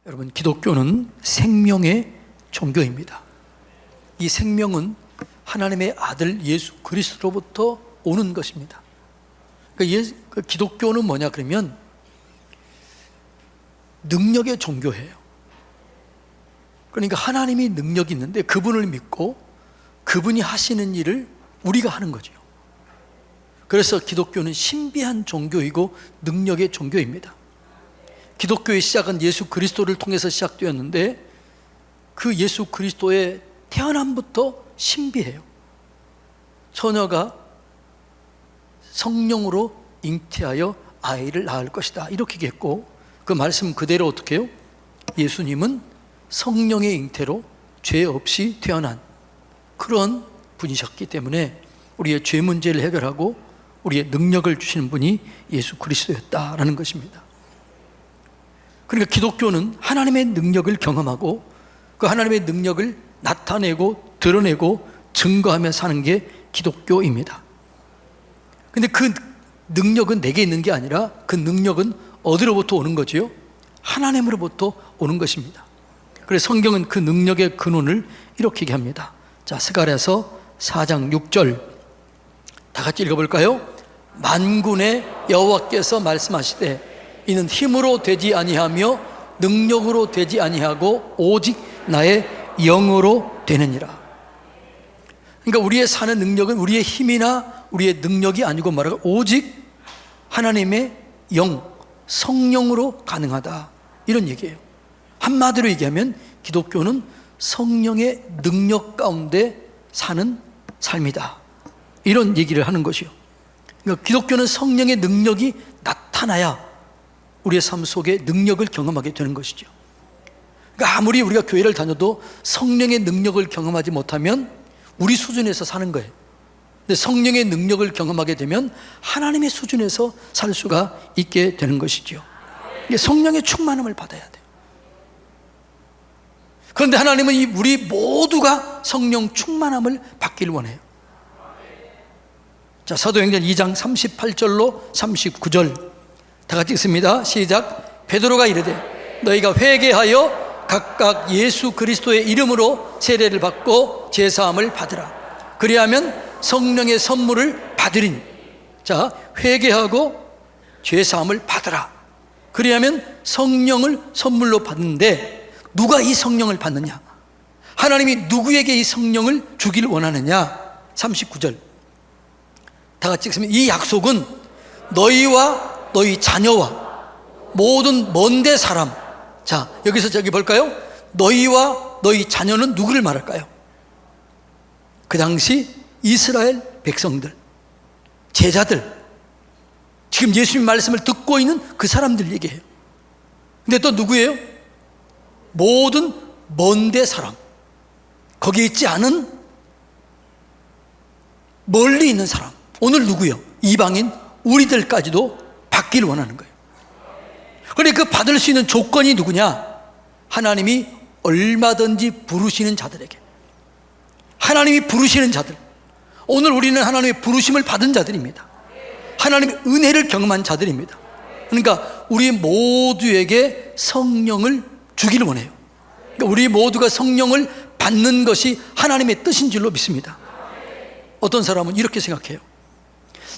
여러분, 기독교는 생명의 종교입니다. 이 생명은 하나님의 아들 예수 그리스도로부터 오는 것입니다. 그러니까 기독교는 뭐냐 그러면 능력의 종교예요. 그러니까 하나님이 능력이 있는데 그분을 믿고 그분이 하시는 일을 우리가 하는 거죠. 그래서 기독교는 신비한 종교이고 능력의 종교입니다. 기독교의 시작은 예수 그리스도를 통해서 시작되었는데 그 예수 그리스도의 태어남부터 신비해요. 처녀가 성령으로 잉태하여 아이를 낳을 것이다, 이렇게 얘기했고, 그 말씀 그대로 어떻게 해요? 예수님은 성령의 잉태로 죄 없이 태어난 그런 분이셨기 때문에 우리의 죄 문제를 해결하고 우리의 능력을 주시는 분이 예수 그리스도였다라는 것입니다. 그러니까 기독교는 하나님의 능력을 경험하고 그 하나님의 능력을 나타내고 드러내고 증거하며 사는 게 기독교입니다. 근데 그 능력은 내게 있는 게 아니라 그 능력은 어디로부터 오는 거지요? 하나님으로부터 오는 것입니다. 그래서 성경은 그 능력의 근원을 이렇게 얘기합니다. 자, 스가랴서 4장 6절 다 같이 읽어볼까요? 만군의 여호와께서 말씀하시되 이는 힘으로 되지 아니하며 능력으로 되지 아니하고 오직 나의 영으로 되느니라. 그러니까 우리의 사는 능력은 우리의 힘이나 우리의 능력이 아니고 말하고 오직 하나님의 영, 성령으로 가능하다, 이런 얘기예요. 한마디로 얘기하면 기독교는 성령의 능력 가운데 사는 삶이다, 이런 얘기를 하는 것이요. 그러니까 기독교는 성령의 능력이 나타나야 우리의 삶 속에 능력을 경험하게 되는 것이죠. 그러니까 아무리 우리가 교회를 다녀도 성령의 능력을 경험하지 못하면 우리 수준에서 사는 거예요. 근데 성령의 능력을 경험하게 되면 하나님의 수준에서 살 수가 있게 되는 것이죠. 성령의 충만함을 받아야 돼요. 그런데 하나님은 우리 모두가 성령 충만함을 받기를 원해요. 자, 사도행전 2장 38절로 39절 다 같이 읽습니다. 시작. 베드로가 이르되 너희가 회개하여 각각 예수 그리스도의 이름으로 세례를 받고 제사함을 받으라. 그리하면 성령의 선물을 받으리니. 자, 회개하고 제사함을 받으라. 그리하면 성령을 선물로 받는데 누가 이 성령을 받느냐? 하나님이 누구에게 이 성령을 주기를 원하느냐? 39절 다 같이 읽습니다. 이 약속은 너희와 너희 자녀와 모든 먼데 사람. 자, 여기서 저기 볼까요? 너희와 너희 자녀는 누구를 말할까요? 그 당시 이스라엘 백성들, 제자들, 지금 예수님 말씀을 듣고 있는 그 사람들 얘기해요. 근데 또 누구예요? 모든 먼데 사람, 거기에 있지 않은 멀리 있는 사람. 오늘 누구요? 이방인 우리들까지도 받기를 원하는 거예요. 그런데 그 받을 수 있는 조건이 누구냐? 하나님이 얼마든지 부르시는 자들에게. 하나님이 부르시는 자들. 오늘 우리는 하나님의 부르심을 받은 자들입니다. 하나님의 은혜를 경험한 자들입니다. 그러니까 우리 모두에게 성령을 주기를 원해요. 그러니까 우리 모두가 성령을 받는 것이 하나님의 뜻인 줄로 믿습니다. 어떤 사람은 이렇게 생각해요.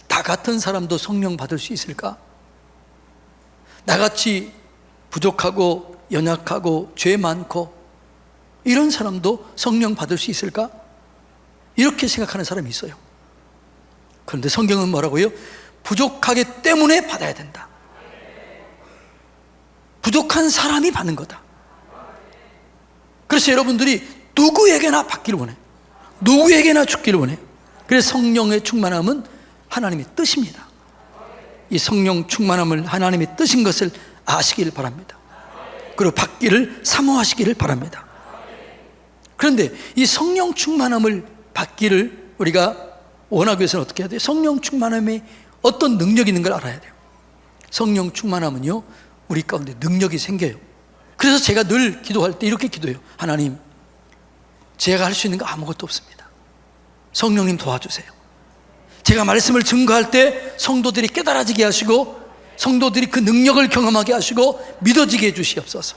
나 같은 사람도 성령 받을 수 있을까? 나같이 부족하고 연약하고 죄 많고 이런 사람도 성령 받을 수 있을까? 이렇게 생각하는 사람이 있어요. 그런데 성경은 뭐라고요? 부족하기 때문에 받아야 된다. 부족한 사람이 받는 거다. 그래서 여러분들이 누구에게나 받기를 원해요. 누구에게나 죽기를 원해요. 그래서 성령의 충만함은 하나님의 뜻입니다. 이 성령 충만함을 하나님의 뜻인 것을 아시기를 바랍니다. 그리고 받기를 사모하시기를 바랍니다. 그런데 이 성령 충만함을 받기를 우리가 원하기 위해서는 어떻게 해야 돼요? 성령 충만함에 어떤 능력이 있는 걸 알아야 돼요. 성령 충만함은요, 우리 가운데 능력이 생겨요. 그래서 제가 늘 기도할 때 이렇게 기도해요. 하나님, 제가 할 수 있는 거 아무것도 없습니다. 성령님 도와주세요. 제가 말씀을 증거할 때 성도들이 깨달아지게 하시고 성도들이 그 능력을 경험하게 하시고 믿어지게 해주시옵소서.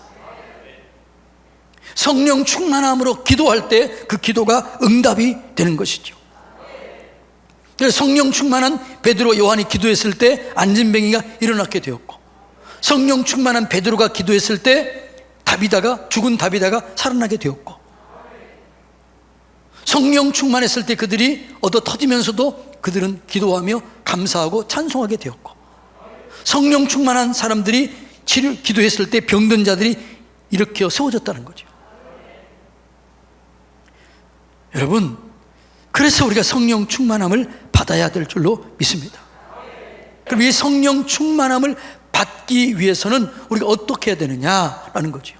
성령 충만함으로 기도할 때 그 기도가 응답이 되는 것이죠. 그래서 성령 충만한 베드로, 요한이 기도했을 때 안진뱅이가 일어나게 되었고, 성령 충만한 베드로가 기도했을 때 죽은 다비다가 살아나게 되었고, 성령 충만했을 때 그들이 얻어 터지면서도 그들은 기도하며 감사하고 찬송하게 되었고, 성령 충만한 사람들이 기도했을 때 병든 자들이 일으켜 세워졌다는 거죠. 여러분, 그래서 우리가 성령 충만함을 받아야 될 줄로 믿습니다. 그럼 이 성령 충만함을 받기 위해서는 우리가 어떻게 해야 되느냐라는 거죠.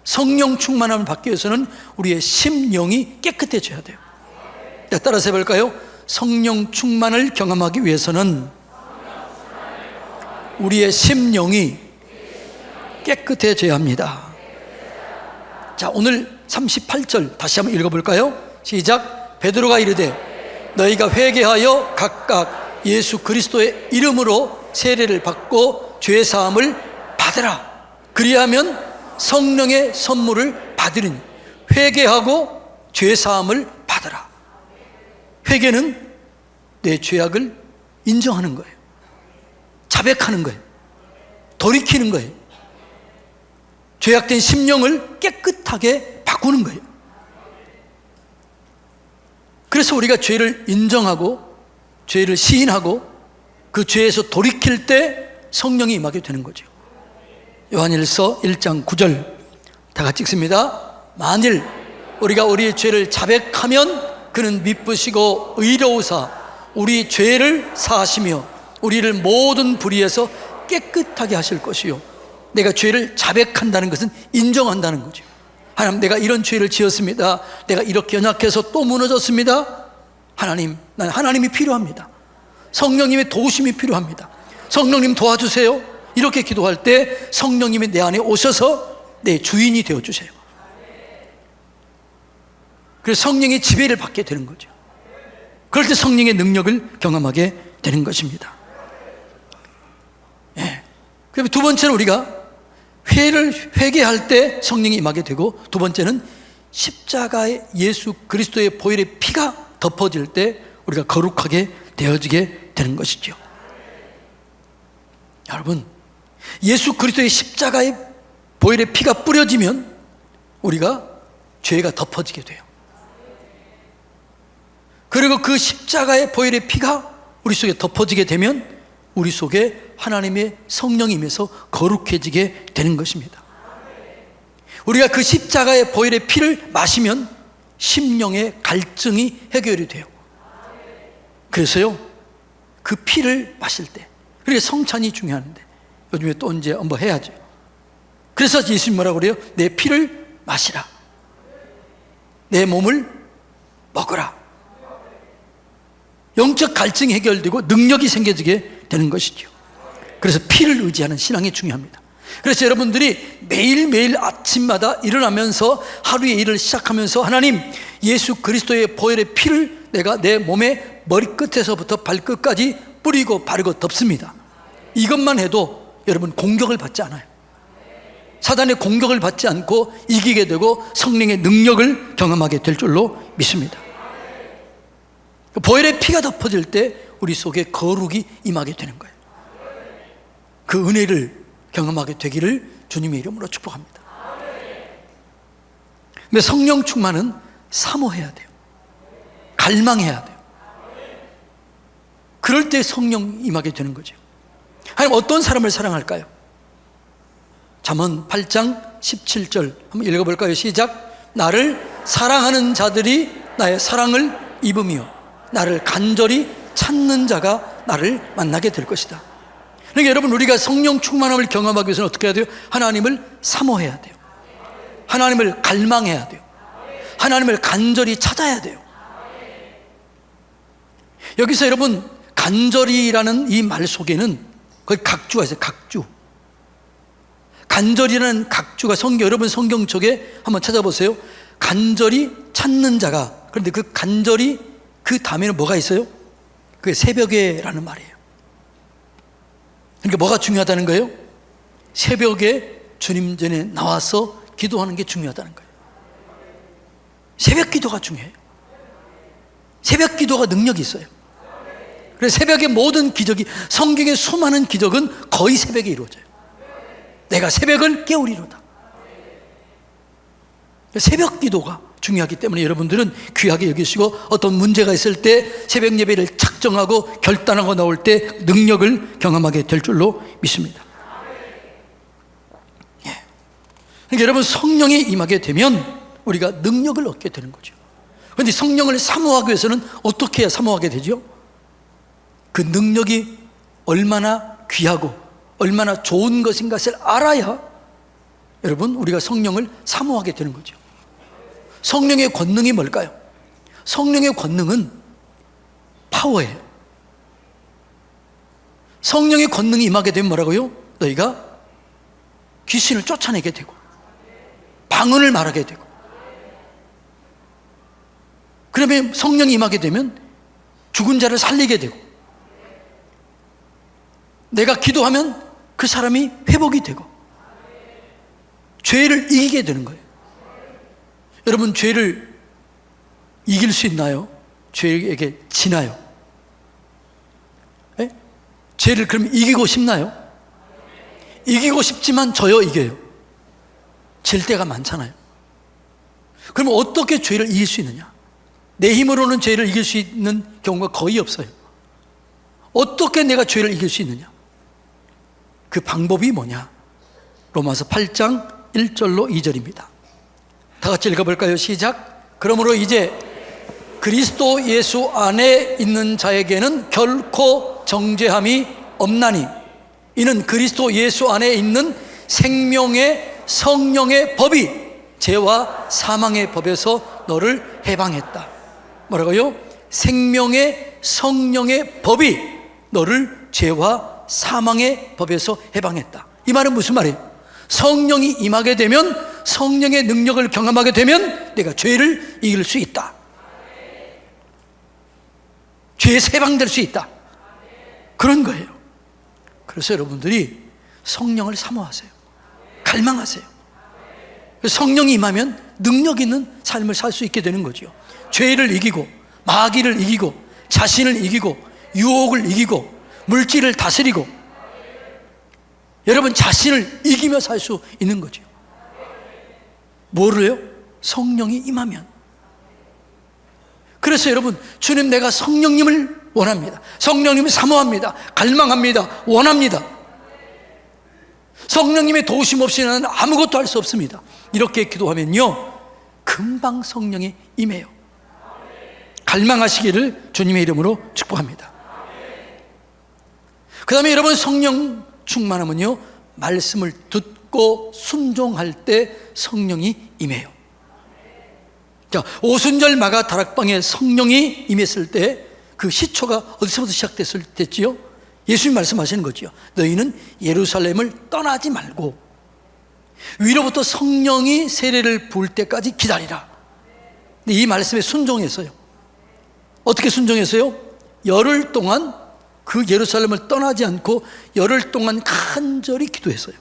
성령 충만함을 받기 위해서는 우리의 심령이 깨끗해져야 돼요. 따라서 해볼까요? 성령 충만을 경험하기 위해서는 우리의 심령이 깨끗해져야 합니다. 자, 오늘 38절 다시 한번 읽어볼까요? 시작. 베드로가 이르되 너희가 회개하여 각각 예수 그리스도의 이름으로 세례를 받고 죄 사함을 받으라. 그리하면 성령의 선물을 받으리니. 회개하고 죄 사함을 받으라. 회개는 내 죄악을 인정하는 거예요. 자백하는 거예요. 돌이키는 거예요. 죄악된 심령을 깨끗하게 바꾸는 거예요. 그래서 우리가 죄를 인정하고 죄를 시인하고 그 죄에서 돌이킬 때 성령이 임하게 되는 거죠. 요한일서 1장 9절 다 같이 읽습니다. 만일 우리가 우리의 죄를 자백하면 그는 미쁘시고 의로우사 우리 죄를 사하시며 우리를 모든 불의에서 깨끗하게 하실 것이요. 내가 죄를 자백한다는 것은 인정한다는 거죠. 하나님, 내가 이런 죄를 지었습니다. 내가 이렇게 연약해서 또 무너졌습니다. 하나님, 난 하나님이 필요합니다. 성령님의 도우심이 필요합니다. 성령님 도와주세요. 이렇게 기도할 때 성령님이 내 안에 오셔서 내 주인이 되어주세요. 그래서 성령의 지배를 받게 되는 거죠. 그럴 때 성령의 능력을 경험하게 되는 것입니다. 예. 그리고 두 번째는 우리가 회개할 때 성령이 임하게 되고, 두 번째는 십자가의 예수 그리스도의 보혈의 피가 덮어질 때 우리가 거룩하게 되어지게 되는 것이죠. 여러분, 예수 그리스도의 십자가의 보혈의 피가 뿌려지면 우리가 죄가 덮어지게 돼요. 그리고 그 십자가의 보혈의 피가 우리 속에 덮어지게 되면 우리 속에 하나님의 성령이 임해서 거룩해지게 되는 것입니다. 우리가 그 십자가의 보혈의 피를 마시면 심령의 갈증이 해결이 돼요. 그래서요, 그 피를 마실 때, 그게 성찬이 중요한데 요즘에 또 언제 한번 해야죠. 그래서 예수님 뭐라고 그래요? 내 피를 마시라, 내 몸을 먹으라. 영적 갈증이 해결되고 능력이 생겨지게 되는 것이죠. 그래서 피를 의지하는 신앙이 중요합니다. 그래서 여러분들이 매일매일 아침마다 일어나면서 하루의 일을 시작하면서 하나님, 예수 그리스도의 보혈의 피를 내가 내 몸의 머리끝에서부터 발끝까지 뿌리고 바르고 덮습니다. 이것만 해도 여러분 공격을 받지 않아요. 사단의 공격을 받지 않고 이기게 되고 성령의 능력을 경험하게 될 줄로 믿습니다. 보혈의 피가 덮어질 때 우리 속에 거룩이 임하게 되는 거예요. 그 은혜를 경험하게 되기를 주님의 이름으로 축복합니다. 근데 성령 충만은 사모해야 돼요. 갈망해야 돼요. 그럴 때 성령 임하게 되는 거죠. 하나님, 어떤 사람을 사랑할까요? 잠언 8장 17절 한번 읽어볼까요? 시작. 나를 사랑하는 자들이 나의 사랑을 입으며 나를 간절히 찾는 자가 나를 만나게 될 것이다. 그러니까 여러분, 우리가 성령 충만함을 경험하기 위해서는 어떻게 해야 돼요? 하나님을 사모해야 돼요. 하나님을 갈망해야 돼요. 하나님을 간절히 찾아야 돼요. 여기서 여러분, 간절히라는 이 말 속에는 거의 각주가 있어요. 각주. 간절히라는 각주가 여러분 성경 쪽에 한번 찾아보세요. 간절히 찾는 자가. 그런데 그 간절히 그 다음에는 뭐가 있어요? 그게 새벽에라는 말이에요. 그러니까 뭐가 중요하다는 거예요? 새벽에 주님 전에 나와서 기도하는 게 중요하다는 거예요. 새벽 기도가 중요해요. 새벽 기도가 능력이 있어요. 그래서 새벽의 모든 기적이, 성경의 수많은 기적은 거의 새벽에 이루어져요. 내가 새벽을 깨우리로다. 새벽 기도가 중요하기 때문에 여러분들은 귀하게 여기시고, 어떤 문제가 있을 때 새벽 예배를 작정하고 결단하고 나올 때 능력을 경험하게 될 줄로 믿습니다. 예. 그러니까 여러분, 성령이 임하게 되면 우리가 능력을 얻게 되는 거죠. 그런데 성령을 사모하기 위해서는 어떻게 해야 사모하게 되죠? 그 능력이 얼마나 귀하고 얼마나 좋은 것인 것을 알아야 여러분, 우리가 성령을 사모하게 되는 거죠. 성령의 권능이 뭘까요? 성령의 권능은 파워예요. 성령의 권능이 임하게 되면 뭐라고요? 너희가 귀신을 쫓아내게 되고 방언을 말하게 되고, 그러면 성령이 임하게 되면 죽은 자를 살리게 되고, 내가 기도하면 그 사람이 회복이 되고 죄를 이기게 되는 거예요. 여러분, 죄를 이길 수 있나요? 죄에게 지나요? 네? 죄를 그럼 이기고 싶나요? 이기고 싶지만 져요, 이겨요? 질 때가 많잖아요. 그러면 어떻게 죄를 이길 수 있느냐? 내 힘으로는 죄를 이길 수 있는 경우가 거의 없어요. 어떻게 내가 죄를 이길 수 있느냐? 그 방법이 뭐냐? 로마서 8장 1절로 2절입니다. 다 같이 읽어볼까요? 시작. 그러므로 이제 그리스도 예수 안에 있는 자에게는 결코 정죄함이 없나니, 이는 그리스도 예수 안에 있는 생명의 성령의 법이 죄와 사망의 법에서 너를 해방했다. 뭐라고요? 생명의 성령의 법이 너를 죄와 사망의 법에서 해방했다. 이 말은 무슨 말이에요? 성령이 임하게 되면, 성령의 능력을 경험하게 되면 내가 죄를 이길 수 있다. 죄에서 해방될 수 있다. 그런 거예요. 그래서 여러분들이 성령을 사모하세요. 갈망하세요. 성령이 임하면 능력 있는 삶을 살 수 있게 되는 거죠. 죄를 이기고 마귀를 이기고 자신을 이기고 유혹을 이기고 물질을 다스리고, 여러분, 자신을 이기며 살 수 있는 거죠. 뭐를요? 성령이 임하면. 그래서 여러분, 주님, 내가 성령님을 원합니다. 성령님을 사모합니다. 갈망합니다. 원합니다. 성령님의 도우심 없이는 아무것도 할 수 없습니다. 이렇게 기도하면요, 금방 성령이 임해요. 갈망하시기를 주님의 이름으로 축복합니다. 그 다음에 여러분, 성령 충만하면요, 말씀을 듣고 순종할 때 성령이 임해요. 자, 오순절 마가 다락방에 성령이 임했을 때 그 시초가 어디서부터 시작됐지요? 예수님 말씀하시는 거죠. 너희는 예루살렘을 떠나지 말고 위로부터 성령이 세례를 부을 때까지 기다리라. 근데 이 말씀에 순종했어요. 어떻게 순종했어요? 열흘 동안 그 예루살렘을 떠나지 않고 열흘 동안 간절히 기도했어요.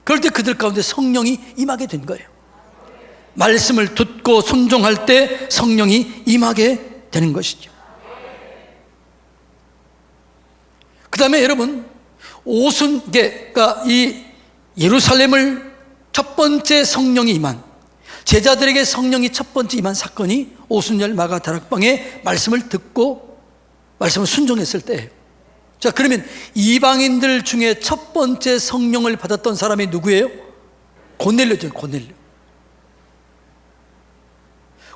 그럴 때 그들 가운데 성령이 임하게 된 거예요. 말씀을 듣고 순종할 때 성령이 임하게 되는 것이죠. 그 다음에 여러분, 그러니까 이 예루살렘을 첫 번째 성령이 임한, 제자들에게 성령이 첫 번째 임한 사건이 오순절 마가 다락방에 말씀을 듣고 말씀을 순종했을 때예요. 자, 그러면 이방인들 중에 첫 번째 성령을 받았던 사람이 누구예요? 고넬료죠.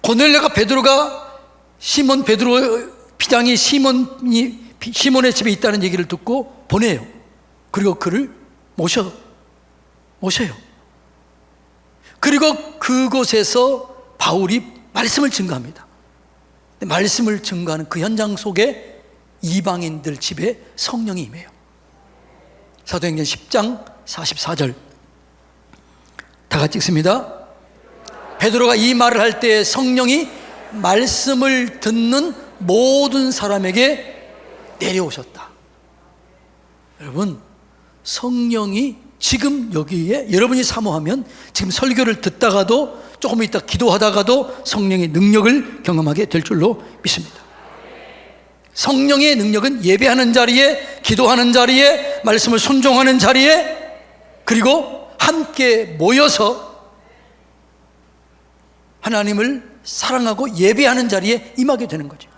고넬료가 베드로가 베드로 비장이 시몬의 집에 있다는 얘기를 듣고 보내요. 그리고 그를 모셔요. 그리고 그곳에서 바울이 말씀을 증거합니다. 말씀을 증거하는 그 현장 속에 이방인들 집에 성령이 임해요. 사도행전 10장 44절 다 같이 읽습니다. 베드로가 이 말을 할 때 성령이 말씀을 듣는 모든 사람에게 내려오셨다. 여러분, 성령이 지금 여기에 여러분이 사모하면 지금 설교를 듣다가도 조금 있다 기도하다가도 성령의 능력을 경험하게 될 줄로 믿습니다. 성령의 능력은 예배하는 자리에, 기도하는 자리에, 말씀을 순종하는 자리에, 그리고 함께 모여서 하나님을 사랑하고 예배하는 자리에 임하게 되는 거죠.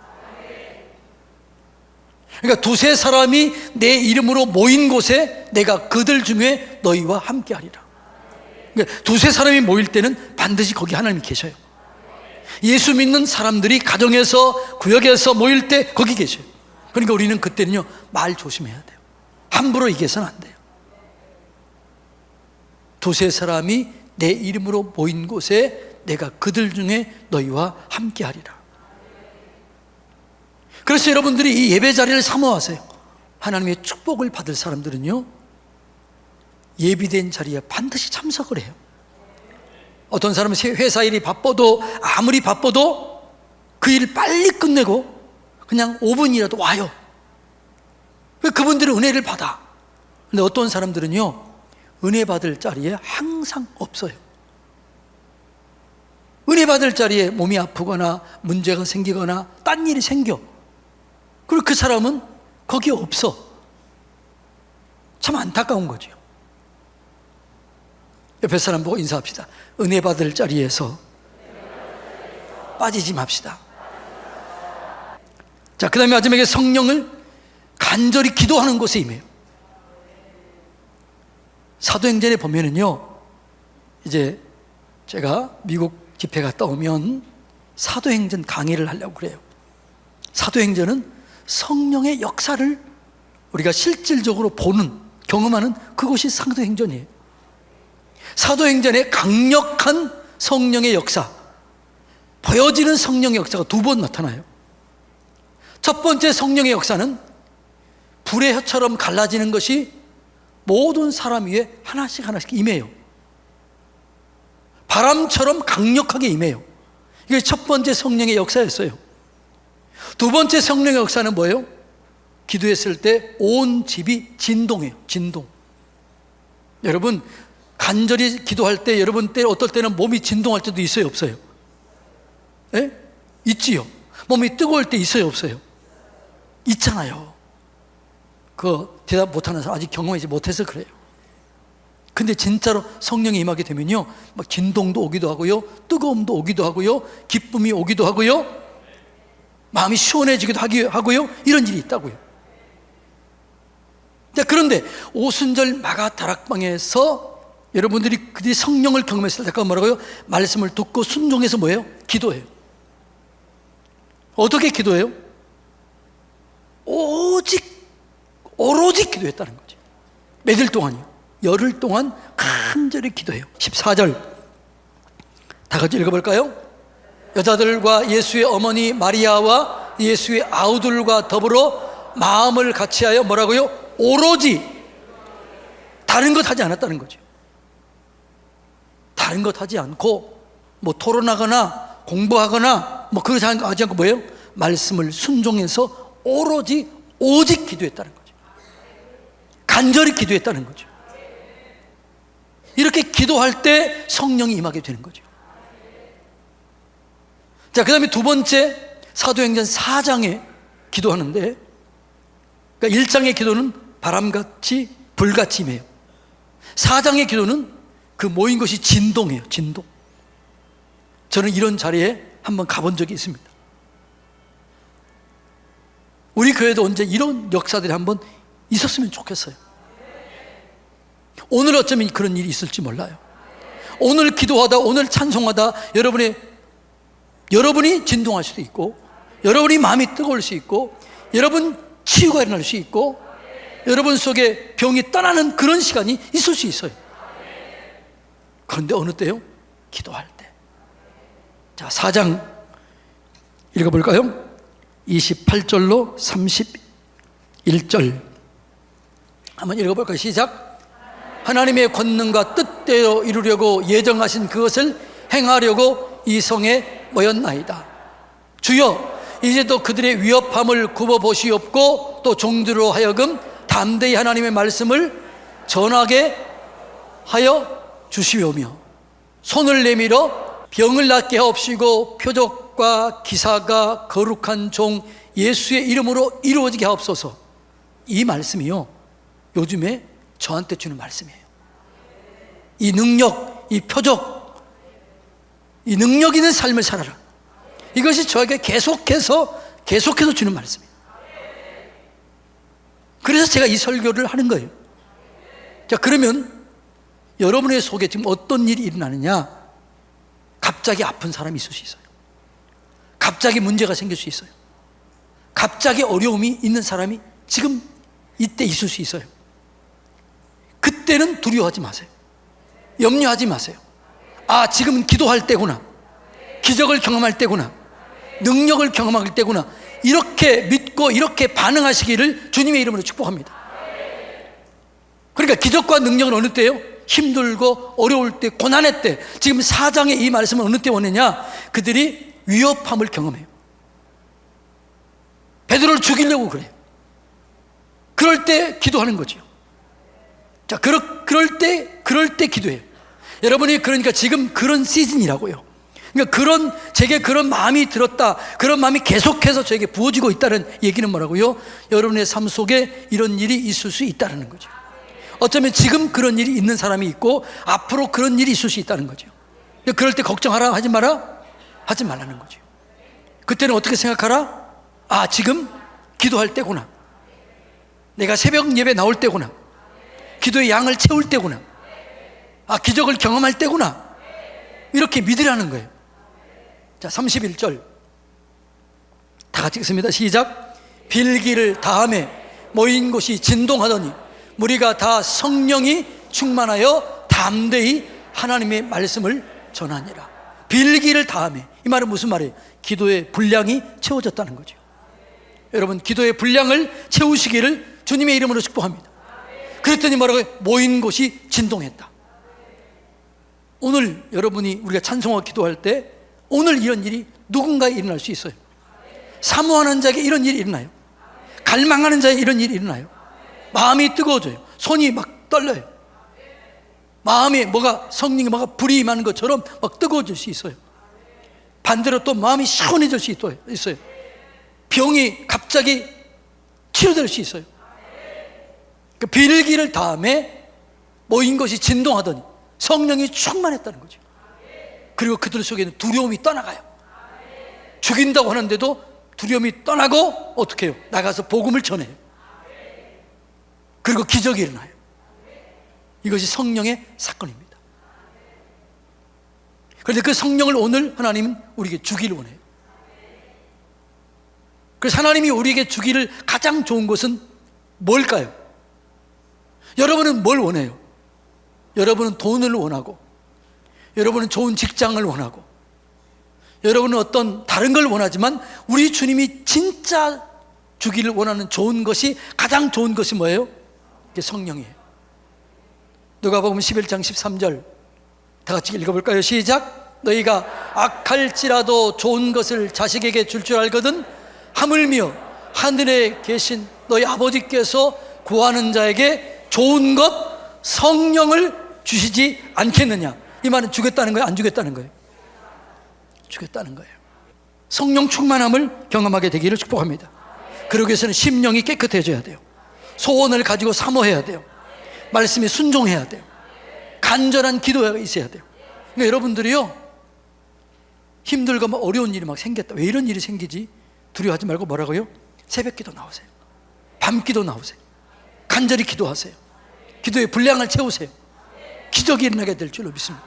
그러니까 두세 사람이 내 이름으로 모인 곳에 내가 그들 중에 너희와 함께 하리라. 그러니까 두세 사람이 모일 때는 반드시 거기 하나님이 계셔요. 예수 믿는 사람들이 가정에서, 구역에서 모일 때 거기 계셔요. 그러니까 우리는 그때는요, 말 조심해야 돼요. 함부로 얘기해서는 안 돼요. 두세 사람이 내 이름으로 모인 곳에 내가 그들 중에 너희와 함께 하리라. 그래서 여러분들이 이 예배 자리를 사모하세요. 하나님의 축복을 받을 사람들은요, 예비된 자리에 반드시 참석을 해요. 어떤 사람은 회사 일이 바빠도, 아무리 바빠도 그 일을 빨리 끝내고 그냥 5분이라도 와요. 그분들은 은혜를 받아. 근데 어떤 사람들은요, 은혜 받을 자리에 항상 없어요. 은혜 받을 자리에 몸이 아프거나 문제가 생기거나 딴 일이 생겨. 그리고 그 사람은 거기에 없어. 참 안타까운 거죠. 옆에 사람 보고 인사합시다. 은혜 받을 자리에서 빠지지 맙시다. 자, 그 다음에 마지막에 성령을 간절히 기도하는 곳에 임해요. 사도행전에 보면은요, 이제 제가 미국 집회 갔다 오면 사도행전 강의를 하려고 그래요. 사도행전은 성령의 역사를 우리가 실질적으로 보는, 경험하는 그것이 사도행전이에요. 사도행전에 강력한 성령의 역사, 보여지는 성령의 역사가 두 번 나타나요. 첫 번째 성령의 역사는 불의 혀처럼 갈라지는 것이 모든 사람 위에 하나씩 하나씩 임해요. 바람처럼 강력하게 임해요. 이게 첫 번째 성령의 역사였어요. 두 번째 성령의 역사는 뭐예요? 기도했을 때 온 집이 진동해요. 진동. 여러분, 간절히 기도할 때 여러분 때 어떨 때는 몸이 진동할 때도 있어요, 없어요? 예? 있지요. 몸이 뜨거울 때 있어요, 없어요? 있잖아요. 그 대답 못하는 사람 아직 경험하지 못해서 그래요. 근데 진짜로 성령이 임하게 되면요, 막 진동도 오기도 하고요, 뜨거움도 오기도 하고요, 기쁨이 오기도 하고요, 마음이 시원해지기도 하고요, 이런 일이 있다고요. 자, 그런데 오순절 마가 다락방에서 여러분들이 그들이 성령을 경험했을 때 뭐라고요? 말씀을 듣고 순종해서 뭐예요? 기도해요. 어떻게 기도해요? 오로지 기도했다는 거죠. 며칠 동안이요? 열흘 동안 간절히 기도해요. 14절 다 같이 읽어볼까요? 여자들과 예수의 어머니 마리아와 예수의 아우들과 더불어 마음을 같이하여 뭐라고요? 오로지, 다른 것 하지 않았다는 거죠. 다른 것 하지 않고 뭐 토론하거나 공부하거나 뭐 그러지 않고 뭐예요? 말씀을 순종해서 오직 기도했다는 거죠. 간절히 기도했다는 거죠. 이렇게 기도할 때 성령이 임하게 되는 거죠. 자, 그 다음에 두 번째 사도행전 4장에 기도하는데, 그러니까 1장의 기도는 바람같이 불같이 임해요. 4장의 기도는 그 모인 것이 진동이에요. 진동. 저는 이런 자리에 한번 가본 적이 있습니다. 우리 교회도 언제 이런 역사들이 한번 있었으면 좋겠어요. 오늘 어쩌면 그런 일이 있을지 몰라요. 오늘 기도하다, 오늘 찬송하다 여러분이 진동할 수도 있고, 여러분이 마음이 뜨거울 수 있고, 여러분 치유가 일어날 수 있고, 여러분 속에 병이 떠나는 그런 시간이 있을 수 있어요. 그런데 어느 때요? 기도할 때. 자, 4장 읽어볼까요? 28절로 31절 한번 읽어볼까요? 시작. 하나님의 권능과 뜻대로 이루려고 예정하신 그것을 행하려고 이 성에 모였나이다. 주여, 이제도 그들의 위협함을 굽어보시옵고 또 종들로 하여금 담대히 하나님의 말씀을 전하게 하여 주시오며 손을 내밀어 병을 낫게 하옵시고 표적과 기사가 거룩한 종 예수의 이름으로 이루어지게 하옵소서. 이 말씀이요, 요즘에 저한테 주는 말씀이에요. 이 능력, 이 표적, 이 능력 있는 삶을 살아라. 이것이 저에게 계속해서 주는 말씀이에요. 그래서 제가 이 설교를 하는 거예요. 자, 그러면 여러분의 속에 지금 어떤 일이 일어나느냐? 갑자기 아픈 사람이 있을 수 있어요. 갑자기 문제가 생길 수 있어요. 갑자기 어려움이 있는 사람이 지금 이때 있을 수 있어요. 그때는 두려워하지 마세요. 염려하지 마세요. 아, 지금은 기도할 때구나. 기적을 경험할 때구나. 능력을 경험할 때구나. 이렇게 믿고 이렇게 반응하시기를 주님의 이름으로 축복합니다. 그러니까 기적과 능력은 어느 때예요? 힘들고 어려울 때, 고난의 때. 지금 4장의 이 말씀은 어느 때 오느냐? 그들이 위협함을 경험해요. 베드로를 죽이려고 그래요. 그럴 때 기도하는 거죠. 자, 그럴 때 기도해요. 여러분이 그러니까 지금 그런 시즌이라고요. 그러니까 제게 그런 마음이 들었다, 그런 마음이 계속해서 저에게 부어지고 있다는 얘기는 뭐라고요? 여러분의 삶 속에 이런 일이 있을 수 있다는 거죠. 어쩌면 지금 그런 일이 있는 사람이 있고 앞으로 그런 일이 있을 수 있다는 거죠. 그럴 때 걱정하라 하지 마라? 하지 말라는 거죠. 그때는 어떻게 생각하라? 아, 지금 기도할 때구나. 내가 새벽 예배 나올 때구나. 기도의 양을 채울 때구나. 아, 기적을 경험할 때구나. 이렇게 믿으라는 거예요. 자, 31절 다 같이 읽습니다. 시작. 빌기를 다하매 모인 곳이 진동하더니 무리가 다 성령이 충만하여 담대히 하나님의 말씀을 전하니라. 빌기를 다하매, 이 말은 무슨 말이에요? 기도의 분량이 채워졌다는 거죠. 여러분, 기도의 분량을 채우시기를 주님의 이름으로 축복합니다. 그랬더니 뭐라고요? 모인 곳이 진동했다. 오늘 여러분이 우리가 찬송하고 기도할 때 오늘 이런 일이 누군가에 일어날 수 있어요. 사모하는 자에게 이런 일이 일어나요. 갈망하는 자에게 이런 일이 일어나요. 마음이 뜨거워져요. 손이 막 떨려요. 마음에 성령이 불이 임하는 것처럼 막 뜨거워질 수 있어요. 반대로 또 마음이 시원해질 수 있어요. 병이 갑자기 치료될 수 있어요. 그 빌기를 다음에 모인 것이 진동하더니 성령이 충만했다는 거죠. 그리고 그들 속에는 두려움이 떠나가요. 죽인다고 하는데도 두려움이 떠나고 어떻게 해요? 나가서 복음을 전해요. 그리고 기적이 일어나요. 이것이 성령의 사건입니다. 그런데 그 성령을 오늘 하나님은 우리에게 주기를 원해요. 그래서 하나님이 우리에게 주기를 가장 좋은 것은 뭘까요? 여러분은 뭘 원해요? 여러분은 돈을 원하고, 여러분은 좋은 직장을 원하고, 여러분은 어떤 다른 걸 원하지만 우리 주님이 진짜 주기를 원하는 좋은 것이, 가장 좋은 것이 뭐예요? 이게 성령이에요. 누가복음 11장 13절 다 같이 읽어볼까요? 시작. 너희가 악할지라도 좋은 것을 자식에게 줄 알거든 하물며 하늘에 계신 너희 아버지께서 구하는 자에게 좋은 것 성령을 주시지 않겠느냐. 이 말은 주겠다는 거예요? 안 주겠다는 거예요? 주겠다는 거예요. 성령 충만함을 경험하게 되기를 축복합니다. 그러기 위해서는 심령이 깨끗해져야 돼요. 소원을 가지고 사모해야 돼요. 말씀에 순종해야 돼요. 간절한 기도가 있어야 돼요. 그러니까 여러분들이요, 힘들고 막 어려운 일이 막 생겼다. 왜 이런 일이 생기지? 두려워하지 말고 뭐라고요? 새벽 기도 나오세요. 밤 기도 나오세요. 간절히 기도하세요. 기도의 분량을 채우세요. 기적이 일어나게 될 줄로 믿습니다.